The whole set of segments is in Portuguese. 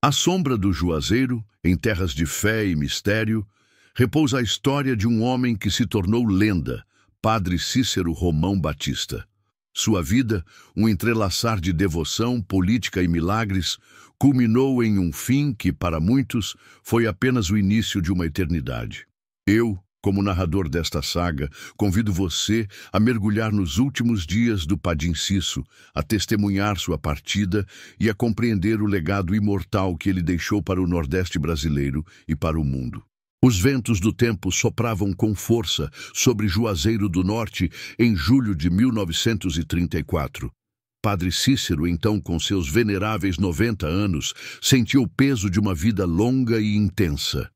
À sombra do Juazeiro, em terras de fé e mistério, repousa a história de um homem que se tornou lenda, Padre Cícero Romão Batista. Sua vida, um entrelaçar de devoção, política e milagres, culminou em um fim que, para muitos, foi apenas o início de uma eternidade. Eu, como narrador desta saga, convido você a mergulhar nos últimos dias do Padim Cisso, a testemunhar sua partida e a compreender o legado imortal que ele deixou para o Nordeste brasileiro e para o mundo. Os ventos do tempo sopravam com força sobre Juazeiro do Norte em julho de 1934. Padre Cícero, então com seus veneráveis 90 anos, sentiu o peso de uma vida longa e intensa.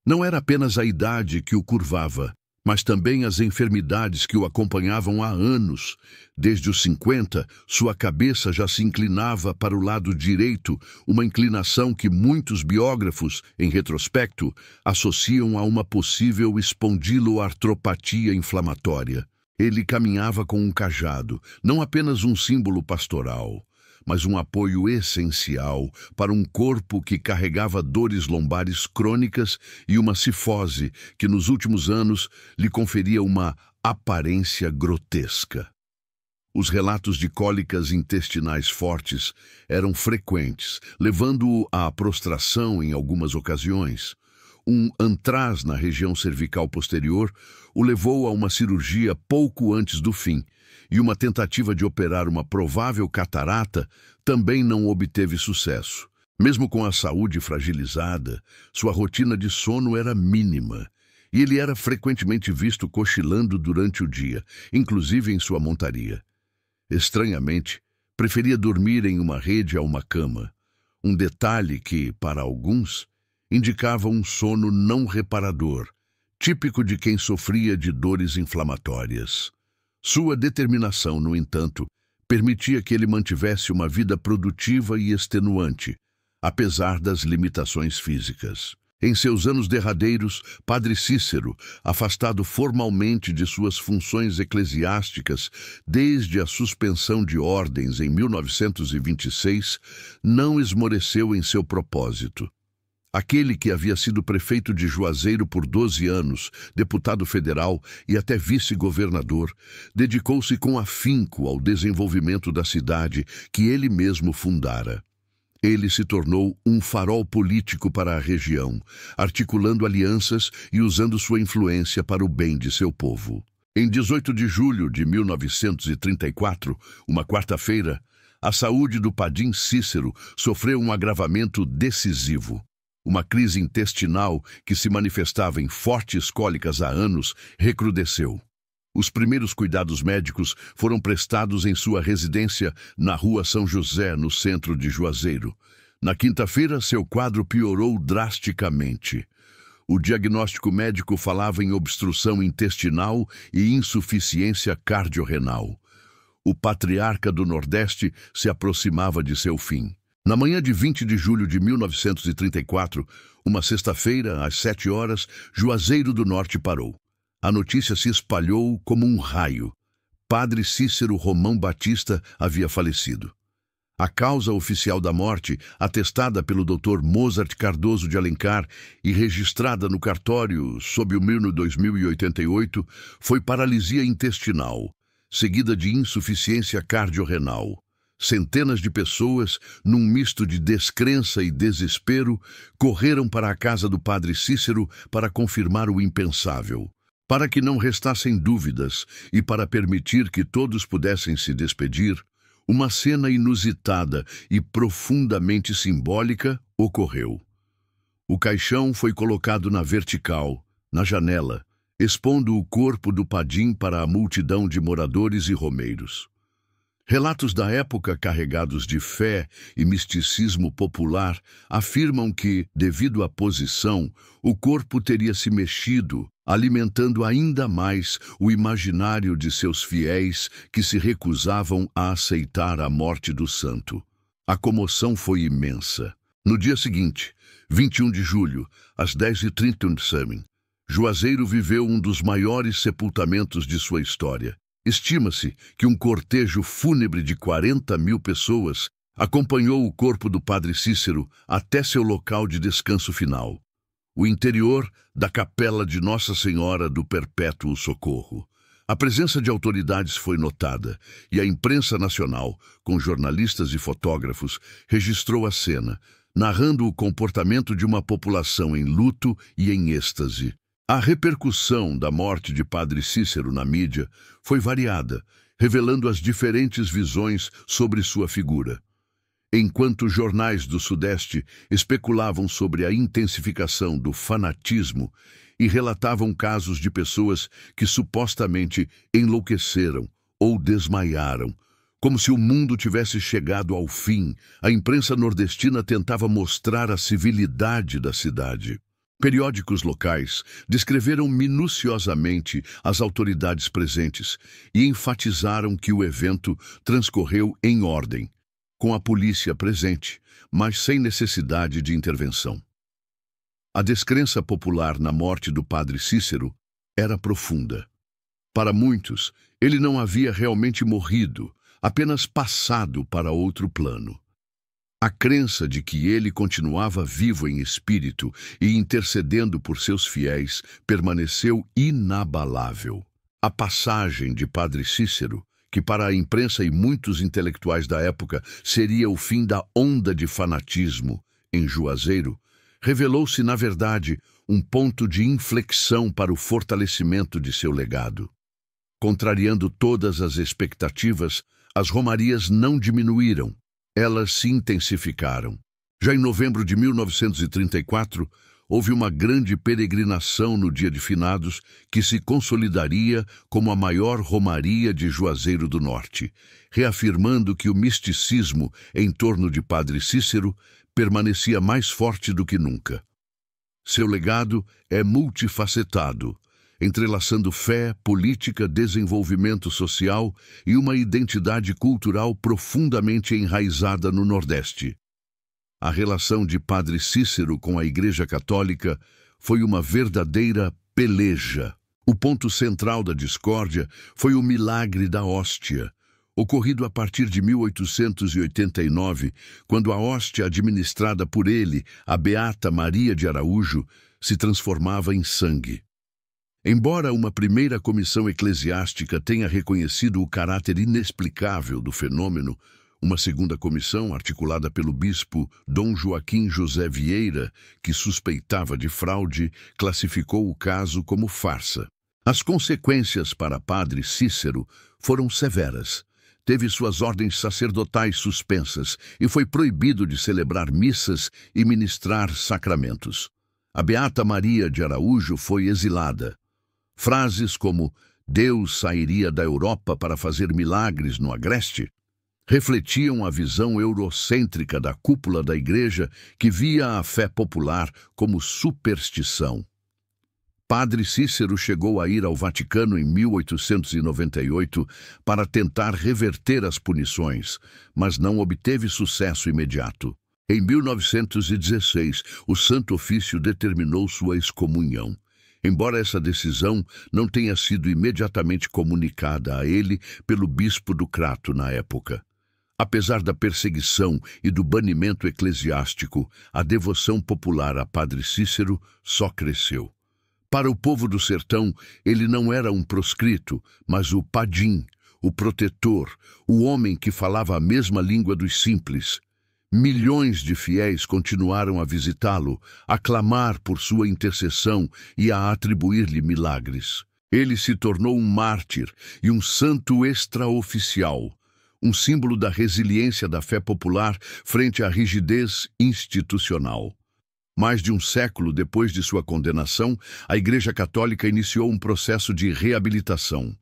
Não era apenas a idade que o curvava, mas também as enfermidades que o acompanhavam há anos. Desde os 50, sua cabeça já se inclinava para o lado direito, uma inclinação que muitos biógrafos, em retrospecto, associam a uma possível espondiloartropatia inflamatória. Ele caminhava com um cajado, não apenas um símbolo pastoral, mas um apoio essencial para um corpo que carregava dores lombares crônicas e uma cifose que nos últimos anos lhe conferia uma aparência grotesca. Os relatos de cólicas intestinais fortes eram frequentes, levando-o à prostração em algumas ocasiões. Um antraz na região cervical posterior o levou a uma cirurgia pouco antes do fim, e uma tentativa de operar uma provável catarata também não obteve sucesso. Mesmo com a saúde fragilizada, sua rotina de sono era mínima, e ele era frequentemente visto cochilando durante o dia, inclusive em sua montaria. Estranhamente, preferia dormir em uma rede a uma cama, um detalhe que, para alguns, indicava um sono não reparador, típico de quem sofria de dores inflamatórias. Sua determinação, no entanto, permitia que ele mantivesse uma vida produtiva e extenuante, apesar das limitações físicas. Em seus anos derradeiros, Padre Cícero, afastado formalmente de suas funções eclesiásticas desde a suspensão de ordens em 1926, não esmoreceu em seu propósito. Aquele que havia sido prefeito de Juazeiro por 12 anos, deputado federal e até vice-governador, dedicou-se com afinco ao desenvolvimento da cidade que ele mesmo fundara. Ele se tornou um farol político para a região, articulando alianças e usando sua influência para o bem de seu povo. Em 18 de julho de 1934, uma quarta-feira, a saúde do Padim Cícero sofreu um agravamento decisivo. Uma crise intestinal que se manifestava em fortes cólicas há anos recrudesceu. Os primeiros cuidados médicos foram prestados em sua residência na Rua São José, no centro de Juazeiro. Na quinta-feira, seu quadro piorou drasticamente. O diagnóstico médico falava em obstrução intestinal e insuficiência cardiorrenal. O patriarca do Nordeste se aproximava de seu fim. Na manhã de 20 de julho de 1934, uma sexta-feira, às 7 horas, Juazeiro do Norte parou. A notícia se espalhou como um raio. Padre Cícero Romão Batista havia falecido. A causa oficial da morte, atestada pelo Dr. Mozart Cardoso de Alencar e registrada no cartório sob o MIR no 2088, foi paralisia intestinal, seguida de insuficiência cardiorrenal. Centenas de pessoas, num misto de descrença e desespero, correram para a casa do Padre Cícero para confirmar o impensável. Para que não restassem dúvidas e para permitir que todos pudessem se despedir, uma cena inusitada e profundamente simbólica ocorreu. O caixão foi colocado na vertical, na janela, expondo o corpo do Padim para a multidão de moradores e romeiros. Relatos da época carregados de fé e misticismo popular afirmam que, devido à posição, o corpo teria se mexido, alimentando ainda mais o imaginário de seus fiéis que se recusavam a aceitar a morte do santo. A comoção foi imensa. No dia seguinte, 21 de julho, às 10h30, Juazeiro viveu um dos maiores sepultamentos de sua história. Estima-se que um cortejo fúnebre de 40.000 pessoas Acompanhou o corpo do padre Cícero até seu local de descanso final, o interior da Capela de Nossa Senhora do Perpétuo Socorro. A presença de autoridades foi notada e a imprensa nacional, com jornalistas e fotógrafos, registrou a cena, narrando o comportamento de uma população em luto e em êxtase. A repercussão da morte de Padre Cícero na mídia foi variada, revelando as diferentes visões sobre sua figura. Enquanto jornais do Sudeste especulavam sobre a intensificação do fanatismo e relatavam casos de pessoas que supostamente enlouqueceram ou desmaiaram, como se o mundo tivesse chegado ao fim, a imprensa nordestina tentava mostrar a civilidade da cidade. Periódicos locais descreveram minuciosamente as autoridades presentes e enfatizaram que o evento transcorreu em ordem, com a polícia presente, mas sem necessidade de intervenção. A descrença popular na morte do padre Cícero era profunda. Para muitos, ele não havia realmente morrido, apenas passado para outro plano. A crença de que ele continuava vivo em espírito e intercedendo por seus fiéis permaneceu inabalável. A passagem de padre Cícero, que para a imprensa e muitos intelectuais da época seria o fim da onda de fanatismo em Juazeiro, revelou-se, na verdade, um ponto de inflexão para o fortalecimento de seu legado. Contrariando todas as expectativas, as romarias não diminuíram, elas se intensificaram. Já em novembro de 1934, houve uma grande peregrinação no Dia de Finados que se consolidaria como a maior romaria de Juazeiro do Norte, reafirmando que o misticismo em torno de Padre Cícero permanecia mais forte do que nunca. Seu legado é multifacetado, entrelaçando fé, política, desenvolvimento social e uma identidade cultural profundamente enraizada no Nordeste. A relação de Padre Cícero com a Igreja Católica foi uma verdadeira peleja. O ponto central da discórdia foi o milagre da hóstia, ocorrido a partir de 1889, quando a hóstia administrada por ele, a Beata Maria de Araújo, se transformava em sangue. Embora uma primeira comissão eclesiástica tenha reconhecido o caráter inexplicável do fenômeno, uma segunda comissão, articulada pelo bispo Dom Joaquim José Vieira, que suspeitava de fraude, classificou o caso como farsa. As consequências para Padre Cícero foram severas. Teve suas ordens sacerdotais suspensas e foi proibido de celebrar missas e ministrar sacramentos. A Beata Maria de Araújo foi exilada. Frases como "Deus sairia da Europa para fazer milagres no Agreste" refletiam a visão eurocêntrica da cúpula da Igreja, que via a fé popular como superstição. Padre Cícero chegou a ir ao Vaticano em 1898 para tentar reverter as punições, mas não obteve sucesso imediato. Em 1916, o Santo Ofício determinou sua excomunhão. Embora essa decisão não tenha sido imediatamente comunicada a ele pelo bispo do Crato na época. Apesar da perseguição e do banimento eclesiástico, a devoção popular a Padre Cícero só cresceu. Para o povo do sertão, ele não era um proscrito, mas o padim, o protetor, o homem que falava a mesma língua dos simples. Milhões de fiéis continuaram a visitá-lo, a clamar por sua intercessão e a atribuir-lhe milagres. Ele se tornou um mártir e um santo extraoficial, um símbolo da resiliência da fé popular frente à rigidez institucional. Mais de um século depois de sua condenação, a Igreja Católica iniciou um processo de reabilitação.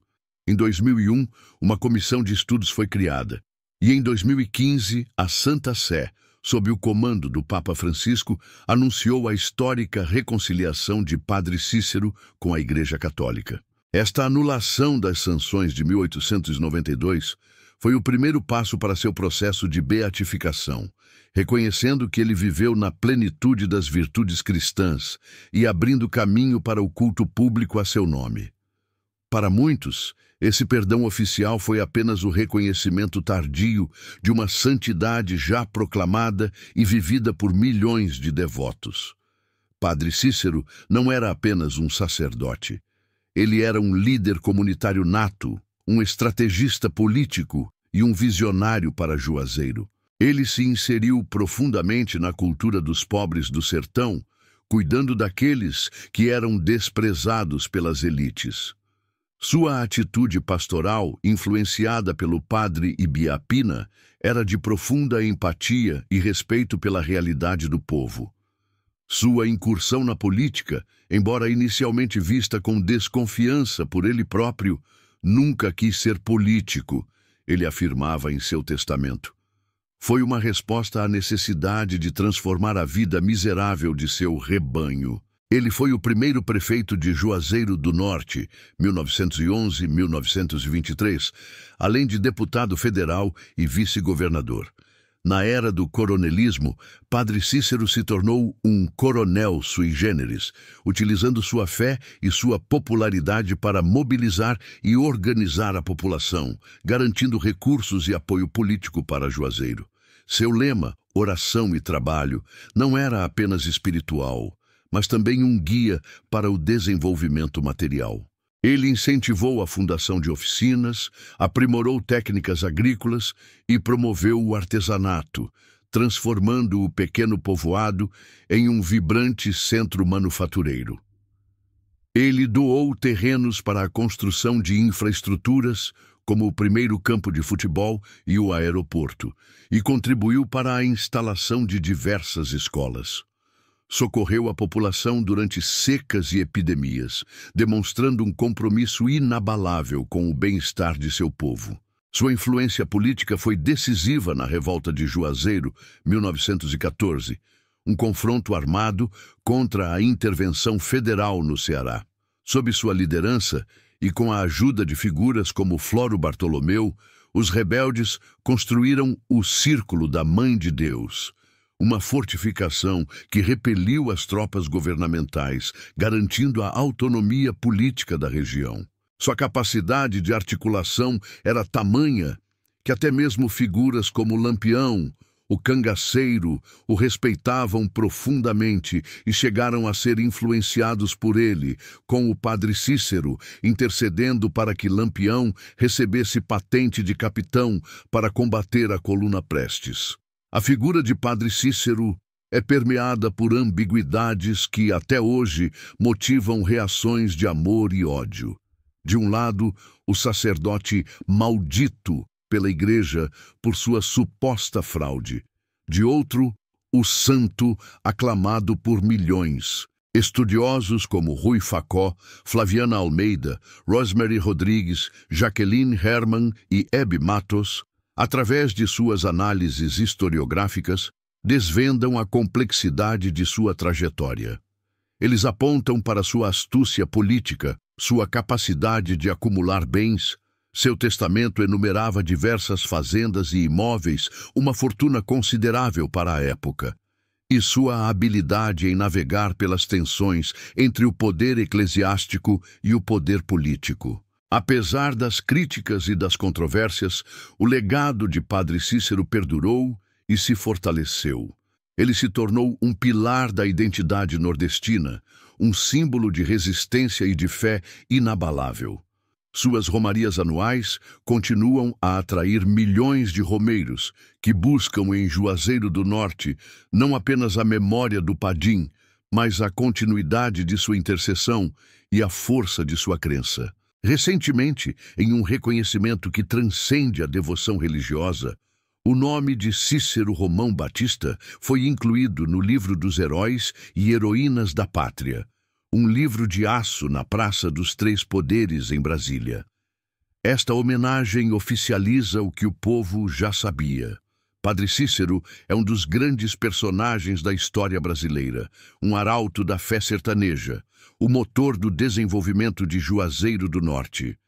Em 2001, uma comissão de estudos foi criada. E em 2015, a Santa Sé, sob o comando do Papa Francisco, anunciou a histórica reconciliação de Padre Cícero com a Igreja Católica. Esta anulação das sanções de 1892 foi o primeiro passo para seu processo de beatificação, reconhecendo que ele viveu na plenitude das virtudes cristãs e abrindo caminho para o culto público a seu nome. Para muitos, Esse perdão oficial foi apenas o reconhecimento tardio de uma santidade já proclamada e vivida por milhões de devotos. Padre Cícero não era apenas um sacerdote. Ele era um líder comunitário nato, um estrategista político e um visionário para Juazeiro. Ele se inseriu profundamente na cultura dos pobres do sertão, cuidando daqueles que eram desprezados pelas elites. Sua atitude pastoral, influenciada pelo padre Ibiapina, era de profunda empatia e respeito pela realidade do povo. Sua incursão na política, embora inicialmente vista com desconfiança por ele próprio, nunca quis ser político, ele afirmava em seu testamento. Foi uma resposta à necessidade de transformar a vida miserável de seu rebanho. Ele foi o primeiro prefeito de Juazeiro do Norte, 1911-1923, além de deputado federal e vice-governador. Na era do coronelismo, Padre Cícero se tornou um coronel sui generis, utilizando sua fé e sua popularidade para mobilizar e organizar a população, garantindo recursos e apoio político para Juazeiro. Seu lema, oração e trabalho, não era apenas espiritual, mas também um guia para o desenvolvimento material. Ele incentivou a fundação de oficinas, aprimorou técnicas agrícolas e promoveu o artesanato, transformando o pequeno povoado em um vibrante centro manufatureiro. Ele doou terrenos para a construção de infraestruturas, como o primeiro campo de futebol e o aeroporto, e contribuiu para a instalação de diversas escolas. Socorreu a população durante secas e epidemias, demonstrando um compromisso inabalável com o bem-estar de seu povo. Sua influência política foi decisiva na Revolta de Juazeiro, 1914, um confronto armado contra a intervenção federal no Ceará. Sob sua liderança, e com a ajuda de figuras como Floro Bartolomeu, os rebeldes construíram o Círculo da Mãe de Deus, uma fortificação que repeliu as tropas governamentais, garantindo a autonomia política da região. Sua capacidade de articulação era tamanha que até mesmo figuras como Lampião, o cangaceiro, o respeitavam profundamente e chegaram a ser influenciados por ele, com o padre Cícero intercedendo para que Lampião recebesse patente de capitão para combater a coluna Prestes. A figura de Padre Cícero é permeada por ambiguidades que, até hoje, motivam reações de amor e ódio. De um lado, o sacerdote maldito pela Igreja por sua suposta fraude. De outro, o santo aclamado por milhões. Estudiosos como Rui Facó, Flaviana Almeida, Rosemary Rodrigues, Jaqueline Herman e Hebe Matos, através de suas análises historiográficas, desvendam a complexidade de sua trajetória. Eles apontam para sua astúcia política, sua capacidade de acumular bens. Seu testamento enumerava diversas fazendas e imóveis, uma fortuna considerável para a época, e sua habilidade em navegar pelas tensões entre o poder eclesiástico e o poder político. Apesar das críticas e das controvérsias, o legado de Padre Cícero perdurou e se fortaleceu. Ele se tornou um pilar da identidade nordestina, um símbolo de resistência e de fé inabalável. Suas romarias anuais continuam a atrair milhões de romeiros que buscam em Juazeiro do Norte não apenas a memória do Padim, mas a continuidade de sua intercessão e a força de sua crença. Recentemente, em um reconhecimento que transcende a devoção religiosa, o nome de Cícero Romão Batista foi incluído no livro dos Heróis e Heroínas da Pátria, um livro de aço na Praça dos Três Poderes, em Brasília. Esta homenagem oficializa o que o povo já sabia. Padre Cícero é um dos grandes personagens da história brasileira, um arauto da fé sertaneja, o motor do desenvolvimento de Juazeiro do Norte.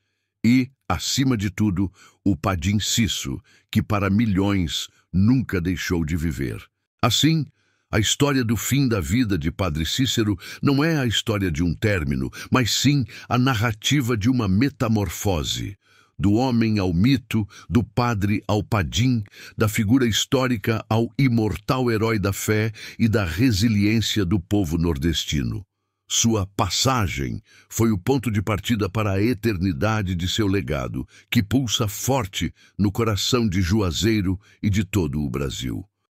E, acima de tudo, o Padim Cisso, que para milhões nunca deixou de viver. Assim, a história do fim da vida de Padre Cícero não é a história de um término, mas sim a narrativa de uma metamorfose, do homem ao mito, do padre ao padim, da figura histórica ao imortal herói da fé e da resiliência do povo nordestino. Sua passagem foi o ponto de partida para a eternidade de seu legado, que pulsa forte no coração de Juazeiro e de todo o Brasil.